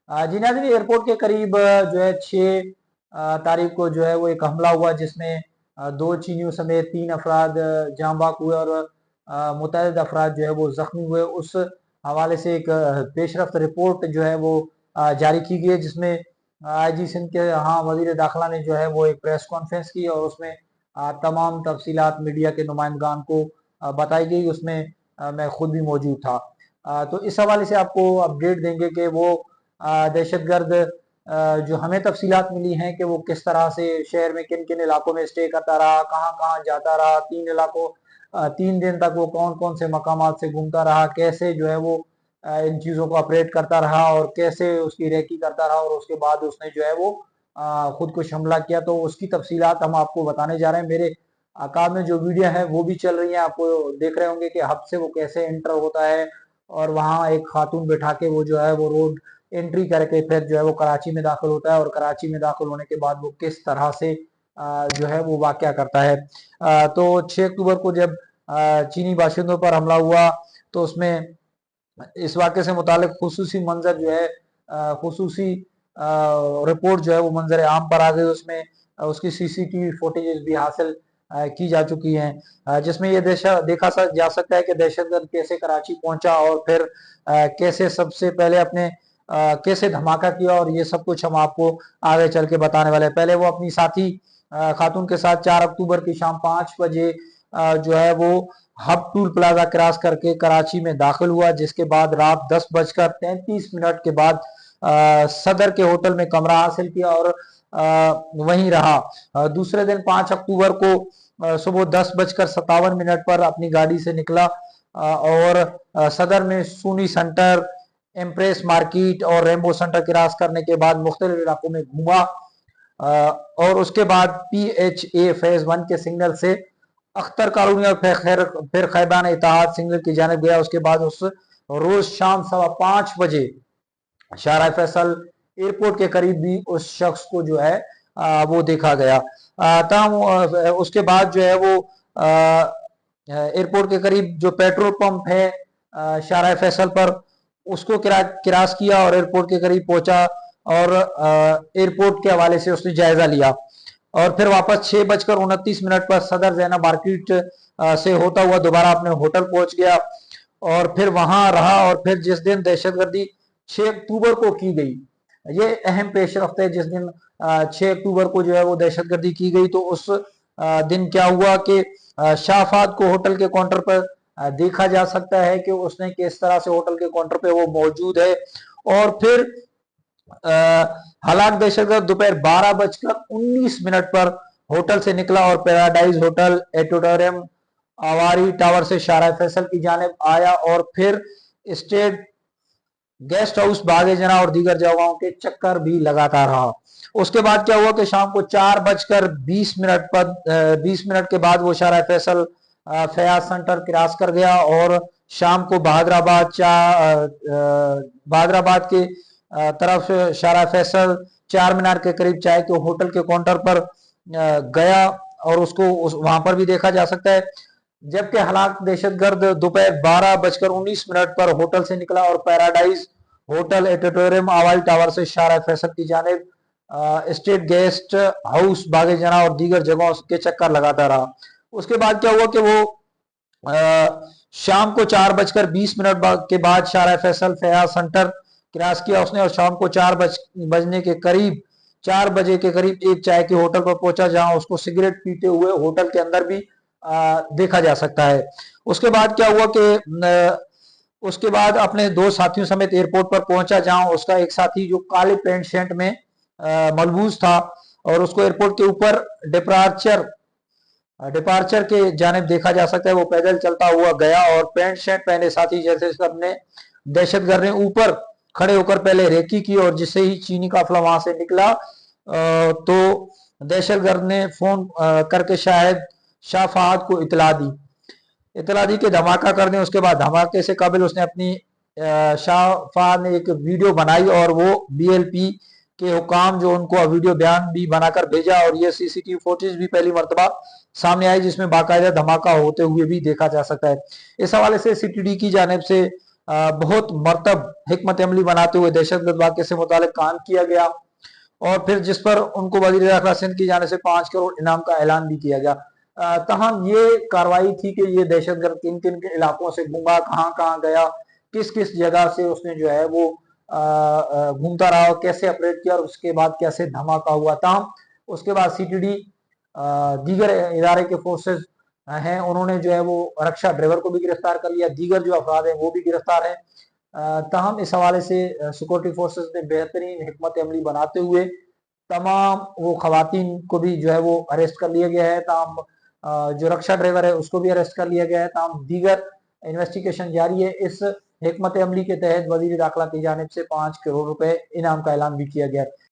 जी नाज़रीन, एयरपोर्ट के करीब जो है 6 तारीख को जो है वो एक हमला हुआ, जिसमें 2 चीनियों समेत 3 अफराद जाँ बाक हुए और मुतअद्दिद अफराद जो है वो ज़ख्मी हुए। उस हवाले से एक पेशरफ्त रिपोर्ट जो है वो जारी की गई है, जिसमें आईजी सिंध के यहाँ वज़ीर दाखिला ने जो है वो एक प्रेस कॉन्फ्रेंस की और उसमें तमाम तफसीलात मीडिया के नुमाइंदगान को बताई गई। उसमें मैं खुद भी मौजूद था। तो इस हवाले से आपको अपडेट देंगे कि वो दहशतगर्द जो हमें तफसीलात मिली हैं कि वो किस तरह से शहर में किन किन इलाकों में स्टे करता रहा, कहाँ कहाँ जाता रहा, 3 दिन तक वो कौन कौन से मकामात से घूमता रहा, कैसे जो है वो इन चीज़ों को ऑपरेट करता रहा और कैसे उसकी रेकी करता रहा और उसके बाद उसने जो है वो खुद को हमला किया। तो उसकी तफसीलात हम आपको बताने जा रहे हैं। मेरे अकाब में जो वीडियो है वो भी चल रही है, आपको देख रहे होंगे कि हब से वो कैसे एंटर होता है और वहाँ एक खातून बैठा के वो जो है वो रोड एंट्री करके फिर जो है वो कराची में दाखिल होता है और कराची में दाखिल होने के बाद वो किस तरह से जो है वो वाक़या करता है। तो 6 अक्टूबर को जब चीनी बाशिंदों पर हमला हुआ तो उसमें इस वाक़े से मुतालिक खुसूसी मंजर जो है खुसूसी रिपोर्ट जो है वो मंजर आम पर आ गई। उसमें उसकी सीसीटीवी फुटेजेस भी हासिल की जा चुकी हैं, जिसमें ये देखा जा सकता है कि दहशतगर्द कैसे कराची पहुंचा और फिर कैसे सबसे पहले अपने कैसे धमाका किया, और ये सब कुछ हम आपको आगे चल के बताने वाले हैं। पहले वो अपनी साथी खातून के साथ 4 अक्टूबर की शाम 5 बजे जो है वो हब टूल प्लाजा क्रॉस करके कराची में दाखिल हुआ, जिसके बाद रात 10:33 के बाद सदर के होटल में कमरा हासिल किया और वहीं रहा। दूसरे दिन 5 अक्टूबर को सुबह 10:57 पर अपनी गाड़ी से निकला और सदर में सूनी सेंटर, एम्प्रेस मार्केट और रेमबो सेंटर क्रॉस करने के बाद मुख्तलिफ इलाकों में घूमा और उसके बाद PHA फेज 1 के सिग्नल से अख्तर कॉलोनी और फिर खैबान इत्तेहाद सिग्नल की जानिब गया। उसके बाद उस रोज शाम 5:15 बजे शाहरा फैसल एयरपोर्ट के करीब भी उस शख्स को जो है वो देखा गया। तमाम उसके बाद जो है वो एयरपोर्ट के करीब जो पेट्रोल पंप है शाहरा फैसल पर, उसको क्रॉस किया और एयरपोर्ट के करीब पहुंचा और एयरपोर्ट के हवाले से उसने जायजा लिया और फिर वापस 6:29 पर सदर जैनब मार्केट से होता हुआ दोबारा अपने होटल पहुंच गया और फिर वहां रहा। और फिर जिस दिन दहशतगर्दी 6 अक्टूबर को की गई, ये अहम पेशरफ्त है। जिस दिन 6 अक्टूबर को जो है वो दहशतगर्दी की गई, तो उस दिन क्या हुआ कि शाहफाद को होटल के काउंटर पर देखा जा सकता है कि उसने किस तरह से होटल के काउंटर पे वो मौजूद है। और फिर हलाक दहशतगर्द दोपहर 12:19 पर होटल से निकला और पैराडाइज होटल एटोटोरियम आवारी टावर से शाहरा फैसल की जानिब आया और फिर स्टेट गेस्ट हाउस बागे जना और दीगर जगहों के चक्कर भी लगाता रहा। उसके बाद क्या हुआ कि शाम को 4:20 पर 20 मिनट के बाद वो शाहरा फैसल फयाज सेंटर क्रॉस कर गया और शाम को बहादराबाद के तरफ शाहरा फैसल चार मीनार के करीब चाय के होटल के काउंटर पर गया और उसको वहां पर भी देखा जा सकता है। जबकि हलाक दहशतगर्द दोपहर 12:19 पर होटल से निकला और पैराडाइज होटल एटोटोरियम आवाल टावर से शाहरा फैसल की जानिब स्टेट गेस्ट हाउस बागे जना और दीगर जगहों के चक्कर लगाता रहा। उसके बाद क्या हुआ कि वो शाम को 4:20 के बाद शाहरा फैसल फयाज सेंटर क्रॉस किया उसने और शाम को 4 बजे के करीब एक चाय के होटल पर पहुंचा, जहां उसको सिगरेट पीते हुए होटल के अंदर भी देखा जा सकता है। उसके बाद क्या हुआ कि उसके बाद अपने 2 साथियों समेत एयरपोर्ट पर पहुंचा, जहां उसका एक साथी जो काले पैंट शर्ट में मलबूस था और उसको एयरपोर्ट के ऊपर डिपार्चर के जानिब देखा जा सकता है। वो पैदल चलता हुआ गया और पैंट शर्ट पहने साथी जैसे सबने दहशतगर्द ने ऊपर खड़े होकर पहले रेकी की और जिससे ही चीनी काफिला वहां से निकला तो दहशतगर्द ने फोन करके शायद शाह फहद को इतला दी कि धमाका कर दें। उसके बाद धमाके से काबिल उसने अपनी शाह फहद ने एक वीडियो बनाई और वो BLP के हुकाम जो उनको वीडियो बयान भी बनाकर भेजा और ये CCTV फुटेज भी पहली मरतबा सामने आई, जिसमें बाकायदा धमाका होते हुए भी देखा जा सकता है। इस हवाले से CTD की जानिब से बहुत मरतब हिकमत अमली बनाते हुए दहशतगर्द वाक़े से मुतालिक काम किया गया, और फिर जिस पर उनको वजीर दाखिला सिंध की जाने से 5 करोड़ इनाम का ऐलान भी किया गया। तहम ये कार्रवाई थी कि ये दहशतगर्द किन किन के इलाकों से घूमा, कहाँ कहाँ गया, किस किस जगह से उसने जो है वो घूमता रहा और कैसे ऑपरेट किया और उसके बाद कैसे धमाका हुआ। तहम उसके बाद सीटीडी दीगर इदारे के फोर्सेज हैं, उन्होंने जो है वो रक्षा ड्राइवर को भी गिरफ्तार कर लिया, दीगर जो अफराद हैं वो भी गिरफ्तार हैं। तहम इस हवाले से सिक्योरिटी फोर्सेज ने बेहतरीन हिकमत अमली बनाते हुए तमाम वो खवातीन को भी जो है वो अरेस्ट कर लिया गया है। तमाम जो रक्षा ड्राइवर है उसको भी अरेस्ट कर लिया गया है। तमाम दीगर इन्वेस्टिगेशन जारी है। इस हिकमत अमली के तहत वजीर दाखिला की जानिब से 5 करोड़ रुपए इनाम का ऐलान भी किया गया है।